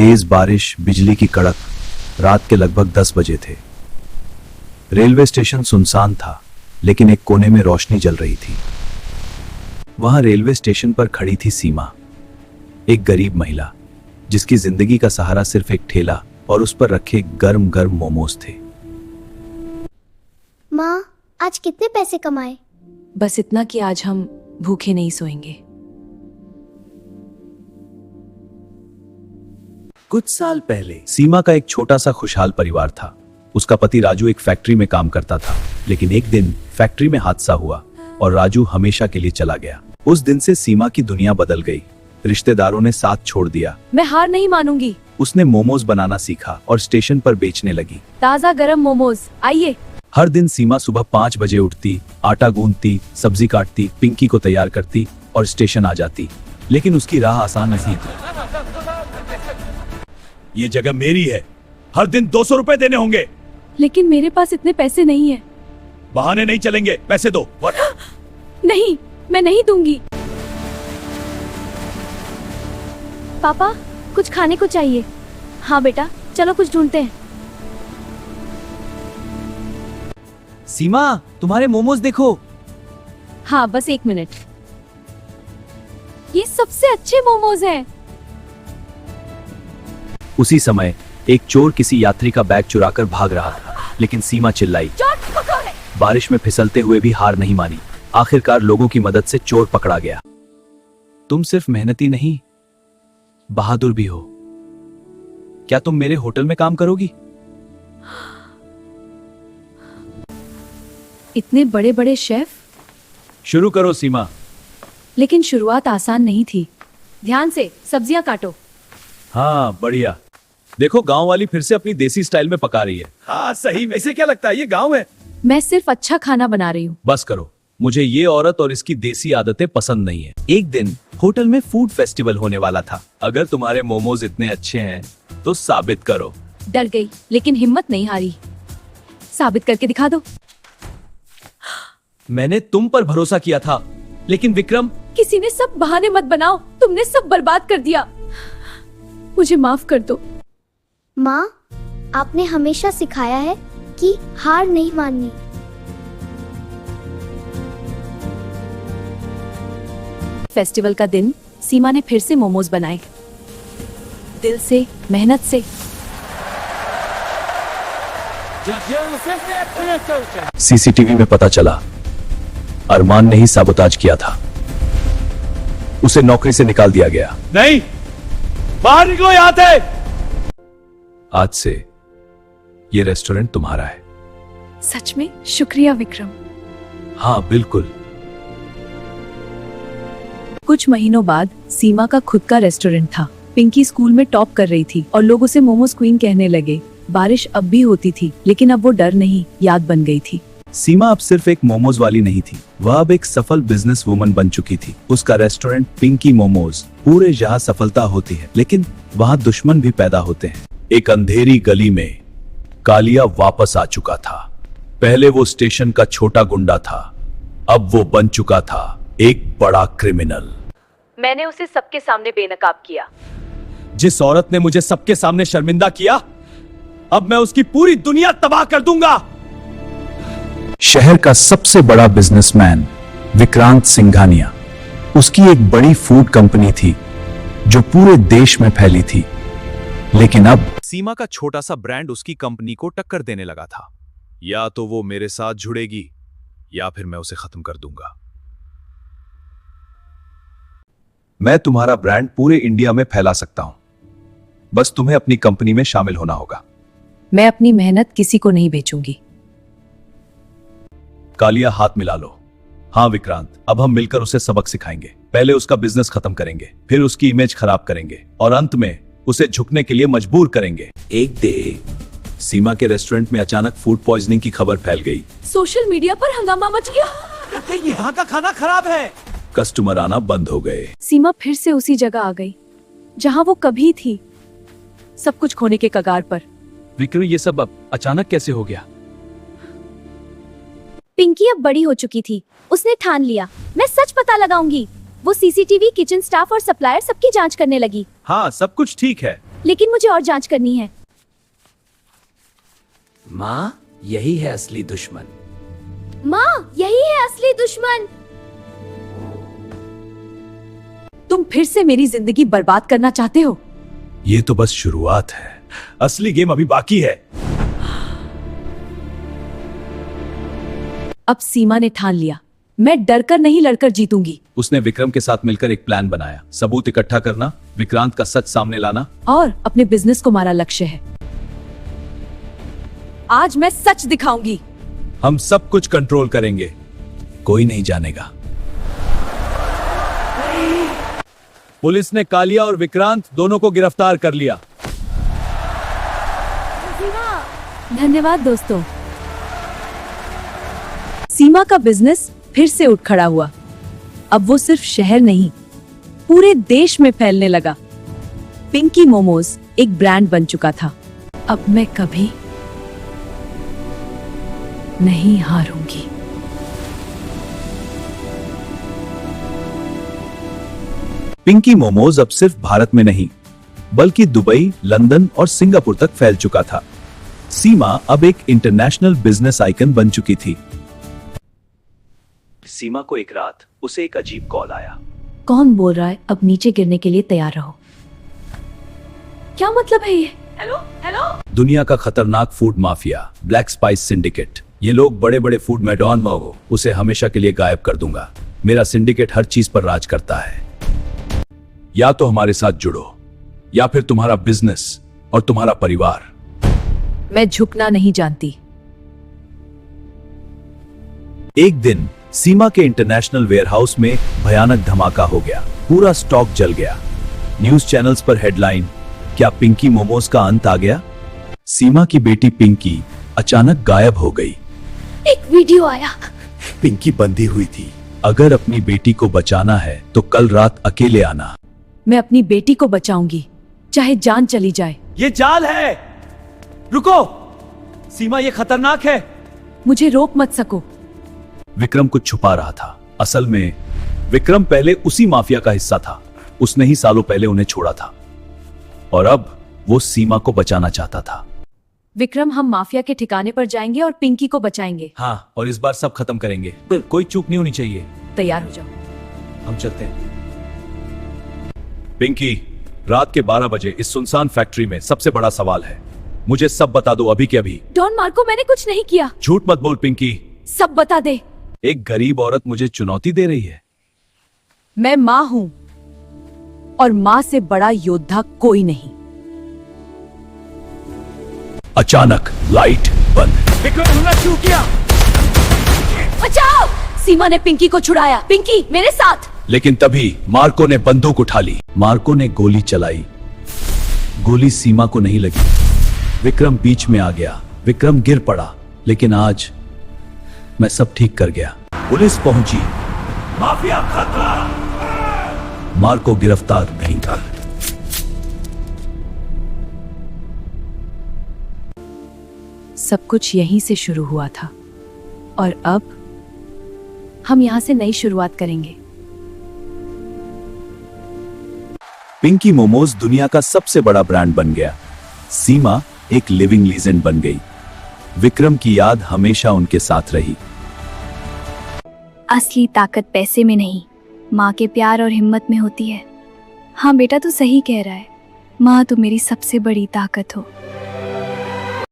तेज बारिश, बिजली की कड़क, रात के लगभग 10 बजे थे। रेलवे स्टेशन सुनसान था, लेकिन एक कोने में रोशनी जल रही थी। वहां रेलवे स्टेशन पर खड़ी थी सीमा, एक गरीब महिला जिसकी जिंदगी का सहारा सिर्फ एक ठेला और उस पर रखे गर्म गर्म मोमोज थे। माँ, आज कितने पैसे कमाए? बस इतना कि आज हम भूखे नहीं सोएंगे। कुछ साल पहले सीमा का एक छोटा सा खुशहाल परिवार था। उसका पति राजू एक फैक्ट्री में काम करता था, लेकिन एक दिन फैक्ट्री में हादसा हुआ और राजू हमेशा के लिए चला गया। उस दिन से सीमा की दुनिया बदल गई। रिश्तेदारों ने साथ छोड़ दिया। मैं हार नहीं मानूंगी। उसने मोमोज बनाना सीखा और स्टेशन पर बेचने लगी। ताजा गरम मोमोज, आइए। हर दिन सीमा सुबह 5 बजे उठती, आटा गूंदती, सब्जी काटती, पिंकी को तैयार करती और स्टेशन आ जाती। लेकिन उसकी राह आसान नहीं थी। ये जगह मेरी है, हर दिन 200 रुपए देने होंगे। लेकिन मेरे पास इतने पैसे नहीं है। बहाने नहीं चलेंगे, पैसे दो। नहीं, मैं नहीं दूंगी। पापा, कुछ खाने को चाहिए। हाँ बेटा, चलो कुछ ढूंढते हैं। सीमा, तुम्हारे मोमोज देखो। हाँ, बस 1 मिनट। ये सबसे अच्छे मोमोज हैं। उसी समय एक चोर किसी यात्री का बैग चुराकर भाग रहा था, लेकिन सीमा चिल्लाई। बारिश में फिसलते हुए भी हार नहीं मानी। आखिरकार लोगों की मदद से चोर पकड़ा गया। तुम सिर्फ मेहनती नहीं, बहादुर भी हो। क्या तुम मेरे होटल में काम करोगी? इतने बड़े बड़े शेफ। शुरू करो सीमा। लेकिन शुरुआत आसान नहीं थी। ध्यान से सब्जियां काटो। हाँ, बढ़िया। देखो, गांव वाली फिर से अपनी देसी स्टाइल में पका रही है। हाँ सही में। इसे क्या लगता है, ये गांव है? मैं सिर्फ अच्छा खाना बना रही हूँ। बस करो, मुझे ये औरत और इसकी देसी आदतें पसंद नहीं है। एक दिन होटल में फूड फेस्टिवल होने वाला था। अगर तुम्हारे मोमोज इतने अच्छे हैं तो साबित करो। डर गई, लेकिन हिम्मत नहीं हारी। साबित करके दिखा दो। मैंने तुम पर भरोसा किया था, लेकिन विक्रम। किसी ने सब बहाने मत बनाओ, तुमने सब बर्बाद कर दिया। मुझे माफ कर दो। माँ, आपने हमेशा सिखाया है कि हार नहीं माननी। फेस्टिवल का दिन सीमा ने फिर से मोमोज बनाए, दिल से, मेहनत से। सीसीटीवी में पता चला अरमान ने ही साबोताज किया था। उसे नौकरी से निकाल दिया गया। नहीं, बाहर निकलो यहां से। आज से ये रेस्टोरेंट तुम्हारा है। सच में? शुक्रिया विक्रम। हाँ बिल्कुल। कुछ महीनों बाद सीमा का खुद का रेस्टोरेंट था। पिंकी स्कूल में टॉप कर रही थी और लोग उसे मोमोज क्वीन कहने लगे। बारिश अब भी होती थी, लेकिन अब वो डर नहीं, याद बन गई थी। सीमा अब सिर्फ एक मोमोज वाली नहीं थी, वह अब एक सफल बिजनेस वुमन बन चुकी थी। उसका रेस्टोरेंट पिंकी मोमोज। पूरे जहां सफलता होती है, लेकिन वहां दुश्मन भी पैदा होते हैं। एक अंधेरी गली में कालिया वापस आ चुका था। पहले वो स्टेशन का छोटा गुंडा था, अब वो बन चुका था एक बड़ा क्रिमिनल। मैंने उसे सबके सामने बेनकाब किया। जिस औरत ने मुझे सबके सामने शर्मिंदा किया, अब मैं उसकी पूरी दुनिया तबाह कर दूंगा। शहर का सबसे बड़ा बिजनेसमैन विक्रांत सिंघानिया। उसकी एक बड़ी फूड कंपनी थी जो पूरे देश में फैली थी, लेकिन अब सीमा का छोटा सा ब्रांड उसकी कंपनी को टक्कर देने लगा था। या तो वो मेरे साथ जुड़ेगी या फिर मैं उसे खत्म कर दूंगा। मैं तुम्हारा ब्रांड पूरे इंडिया में फैला सकता हूं, बस तुम्हें अपनी कंपनी में शामिल होना होगा। मैं अपनी मेहनत किसी को नहीं बेचूंगी। कालिया, हाथ मिला लो। हाँ विक्रांत, अब हम मिलकर उसे सबक सिखाएंगे। पहले उसका बिजनेस खत्म करेंगे, फिर उसकी इमेज खराब करेंगे और अंत में उसे झुकने के लिए मजबूर करेंगे। एक दिन सीमा के रेस्टोरेंट में अचानक फूड पॉइजनिंग की खबर फैल गई। सोशल मीडिया पर हंगामा मच गया। यहाँ का खाना खराब है। कस्टमर आना बंद हो गए। सीमा फिर से उसी जगह आ गई जहां वो कभी थी, सब कुछ खोने के कगार पर। विक्रम, ये सब अब अचानक कैसे हो गया? पिंकी अब बड़ी हो चुकी थी। उसने ठान लिया, मैं सच पता लगाऊंगी। वो सीसीटीवी, किचन स्टाफ और सप्लायर सबकी जांच करने लगी। हाँ, सब कुछ ठीक है, लेकिन मुझे और जांच करनी है। माँ, यही है असली दुश्मन। माँ, यही है असली दुश्मन। तुम फिर से मेरी जिंदगी बर्बाद करना चाहते हो? ये तो बस शुरुआत है, असली गेम अभी बाकी है। अब सीमा ने ठान लिया, मैं डरकर नहीं लड़कर जीतूंगी। उसने विक्रम के साथ मिलकर एक प्लान बनाया, सबूत इकट्ठा करना, विक्रांत का सच सामने लाना। और अपने बिजनेस को हमारा लक्ष्य है। आज मैं सच दिखाऊंगी। हम सब कुछ कंट्रोल करेंगे, कोई नहीं जानेगा। पुलिस ने कालिया और विक्रांत दोनों को गिरफ्तार कर लिया। धन्यवाद दोस्तों। सीमा का बिजनेस फिर से उठ खड़ा हुआ। अब वो सिर्फ शहर नहीं, पूरे देश में फैलने लगा। पिंकी मोमोज एक ब्रांड बन चुका था। अब मैं कभी नहीं हारूंगी। पिंकी मोमोज अब सिर्फ भारत में नहीं, बल्कि दुबई, लंदन और सिंगापुर तक फैल चुका था। सीमा अब एक इंटरनेशनल बिजनेस आइकन बन चुकी थी। सीमा को एक रात उसे एक अजीब कॉल आया। कौन बोल रहा है? अब नीचे गिरने के लिए तैयार रहो। क्या मतलब है ये? Hello hello. दुनिया का खतरनाक food mafia, black spice syndicate. ये लोग बड़े बड़े फूड में डॉन हो, उसे हमेशा के लिए गायब कर दूंगा। मेरा सिंडिकेट हर चीज पर राज करता है। या तो हमारे साथ जुड़ो, या फिर तुम्हारा बिजनेस और तुम्हारा परिवार। मैं झुकना नहीं जानती। एक दिन सीमा के इंटरनेशनल वेयरहाउस में भयानक धमाका हो गया। पूरा स्टॉक जल गया। न्यूज चैनल्स पर हेडलाइन, क्या पिंकी मोमोज का अंत आ गया? सीमा की बेटी पिंकी अचानक गायब हो गई। एक वीडियो आया। पिंकी बंधी हुई थी। अगर अपनी बेटी को बचाना है तो कल रात अकेले आना। मैं अपनी बेटी को बचाऊंगी, चाहे जान चली जाए। ये जाल है। रुको सीमा, ये खतरनाक है। मुझे रोक मत सको। विक्रम कुछ छुपा रहा था। असल में विक्रम पहले उसी माफिया का हिस्सा था। उसने ही सालों पहले उन्हें छोड़ा था और अब वो सीमा को बचाना चाहता था। विक्रम, हम माफिया के ठिकाने पर जाएंगे और पिंकी को बचाएंगे। हाँ, और इस बार सब खत्म करेंगे। कोई चूक नहीं होनी चाहिए। तैयार हो जाओ, हम चलते हैं। पिंकी, रात के 12 बजे इस सुनसान फैक्ट्री में सबसे बड़ा सवाल है। मुझे सब बता दो अभी के अभी। डॉन मार्को, मैंने कुछ नहीं किया। झूठ मत बोल पिंकी। सब बता दे। एक गरीब औरत मुझे चुनौती दे रही है। मैं माँ हूँ और माँ से बड़ा योद्धा कोई नहीं। अचानक लाइट बंद। विक्रम, हमला शुरू किया। बचाओ! सीमा ने पिंकी को छुड़ाया। पिंकी मेरे साथ। लेकिन तभी मार्को ने बंदूक उठा ली। मार्को ने गोली चलाई। गोली सीमा को नहीं लगी। विक्रम बीच में आ गया। विक्रम गिर पड़ा, लेकिन आज मैं सब ठीक कर गया। पुलिस पहुंची। माफिया खतरा। मार्को गिरफ्तार नहीं था। सब कुछ यहीं से शुरू हुआ था और अब हम यहाँ से नई शुरुआत करेंगे। पिंकी मोमोज दुनिया का सबसे बड़ा ब्रांड बन गया। सीमा एक लिविंग लीजेंड बन गई। विक्रम की याद हमेशा उनके साथ रही। असली ताकत पैसे में नहीं, माँ के प्यार और हिम्मत में होती है। हाँ बेटा, तू सही कह रहा है। माँ, तू मेरी सबसे बड़ी ताकत हो।